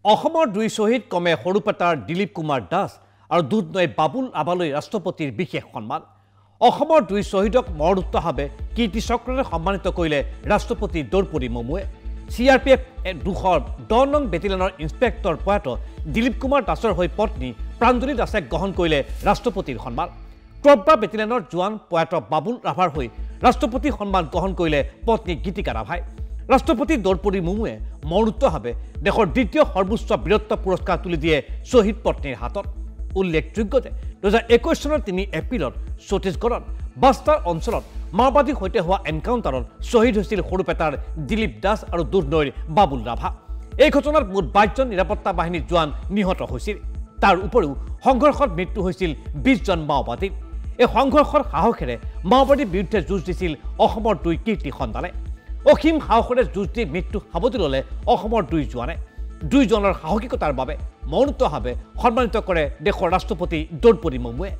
অসমৰ দুই শ্বহীদ কমে সৰুপেটাৰ দিলীপ কুমাৰ দাস আৰু দুধনৈ বাবুল ৰাভালৈ ৰাষ্ট্ৰপতিৰ বিশেষ সন্মান। অসমৰ দুই শ্বহীদক মৰণোত্তৰভাৱে কীৰ্তি চক্ৰৰে সন্মানিত কৰিলে ৰাষ্ট্ৰপতি দ্ৰৌপদী মুৰ্মুৱে। CRPF 210 নং বেটেলিয়নৰ ইন্সপেক্টৰ প্ৰয়াত দিলীপ কুমাৰ দাসৰ হৈ পত্নী প্ৰাঞ্জলি দাসে গ্ৰহণ কৰিলে ৰাষ্ট্ৰপতিৰ সন্মান। ট্ৰপা বেটেলিয়নৰ জোৱান প্ৰয়াত বাবুল ৰাভাৰ হৈ ৰাষ্ট্ৰপতিৰ সন্মান গ্ৰহণ কৰিলে পত্নী গীতিকা ৰাভাই। ৰাষ্ট্ৰপতি দ্ৰৌপদী মুৰ্মুৱে মৰণোত্তৰভাৱে দেশৰ দ্বিতীয় সৰ্বোচ্চ বীৰত্ব পুৰস্কাৰ তুলি দিয়ে শ্বহীদ পত্নীৰ হাতত। উল্লেখযোগ্য যে 2021 চনৰ 3 এপ্ৰিলত ছত্তীশগড়ত বাস্তাৰ অঞ্চলত মাওবাদীৰ সৈতে হোৱা এনকাউণ্টাৰত শ্বহীদ হৈছিল সৰুপেটাৰ দিলীপ দাস আৰু দুধনৈৰ বাবুল ৰাভা। এই ঘটনাত মুঠ 22 জন নিৰাপত্তা বাহিনীৰ জোৱান নিহত হৈছিল। তাৰ উপৰিও সংঘৰ্ষত মৃত্যু হৈছিল 20 জন মাওবাদীৰ। এই সংঘৰ্ষৰ সাহসেৰে মাওবাদীৰ বিৰুদ্ধে যুঁজ দিছিল অসমৰ দুই কীৰ্তি সন্তানে। অসীম সাহসেৰে যুঁজ দি মৃত্যু সাৱটি ল'লে অসমৰ দুই জোৱানে। দুইজনৰ সাহসিকতাৰ বাবে মৰণোত্তৰভাৱে সন্মানিত কৰে দেশৰ ৰাষ্ট্ৰপতি দ্ৰৌপদী মুৰ্মুৱে।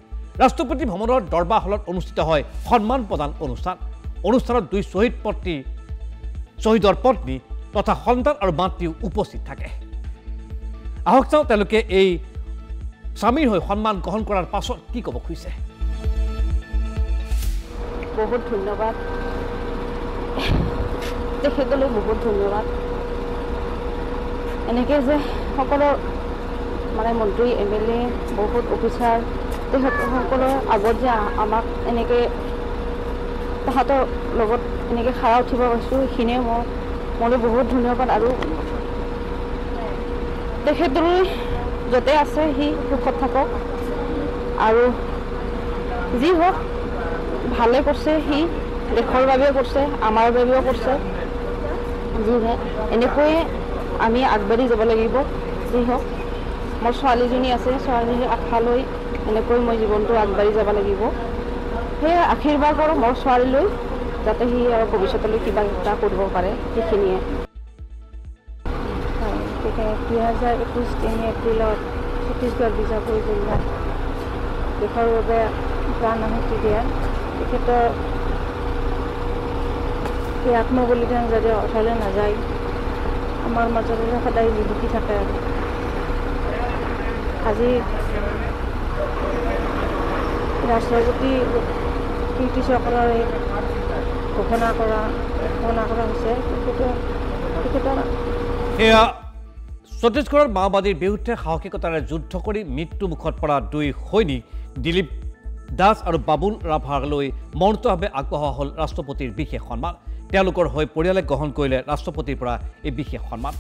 ৰাষ্ট্ৰপতি ভৱনৰ দৰবাৰ হলত অনুষ্ঠিত হয় সন্মান প্ৰদান অনুষ্ঠান। অনুষ্ঠানত দুই শ্বহীদৰ পত্নী তথা সন্তান আৰু মাতৃও উপস্থিত থাকে। আহক চাওঁ তেওঁলোকে এই স্বামীৰ হৈ সন্মান গ্ৰহণ কৰাৰ পাছত কি ক'ব খুজিছে। বহুত ধন্যবাদ, তেখেতলৈ বহুত ধন্যবাদ। এনেকৈ যে সকলো মন্ত্ৰী MLA বহুত অফিচাৰ তেখেতসকলৰ আগত যে আমাক এনেকৈ তাহাঁতৰ লগত এনেকৈ খাৰা উঠিব পাৰিছোঁ, সেইখিনিয়ে মোলৈ বহুত ধন্যবাদ। আৰু তেখেতলৈ য'তে আছে সি সুখত থাকক, আৰু যি হওক ভালে কৰিছে, সি দেশৰ বাবেও কৰিছে, আমাৰ বাবেও কৰিছে। যিহে এনেকৈয়ে আমি আগবাঢ়ি যাব লাগিব। যি হওক মোৰ ছোৱালীজনী আছে, ছোৱালীজনীৰ আশা লৈ এনেকৈ মই জীৱনটো আগবাঢ়ি যাব লাগিব। সেয়ে আশীৰ্বাদ কৰোঁ মোৰ ছোৱালীলৈ, যাতে সি আৰু ভৱিষ্যতলৈ কিবা এটা কৰিব পাৰে, সেইখিনিয়ে। 2021 3 এপ্ৰিলত ছত্তীশগড় বিজাপুৰ জিলাত দেশৰ বাবে প্ৰাণ আহুতি দিয়া তেখেতৰ এই আত্মবলিদান যাতে অথলে নাযায়, আমাৰ মাজতে সদায় জিলিকি থাকে। আৰু আজি ৰাষ্ট্ৰপতি কীৰ্তি চক্ৰৰে ঘোষণা কৰা হৈছে তেখেতৰ। এয়া ছত্তীশগড়ৰ মাওবাদীৰ বিৰুদ্ধে সাহসিকতাৰে যুদ্ধ কৰি মৃত্যুমুখত পৰা দুই সৈনিক দিলীপ দাস আৰু বাবুল ৰাভালৈ মৰণোত্তৰভাৱে আগবঢ়োৱা হ'ল ৰাষ্ট্ৰপতিৰ বিশেষ সন্মান। তেওঁলোকৰ হৈ পৰিয়ালে গ্ৰহণ কৰিলে ৰাষ্ট্ৰপতিৰ পৰা এই বিশেষ সন্মান।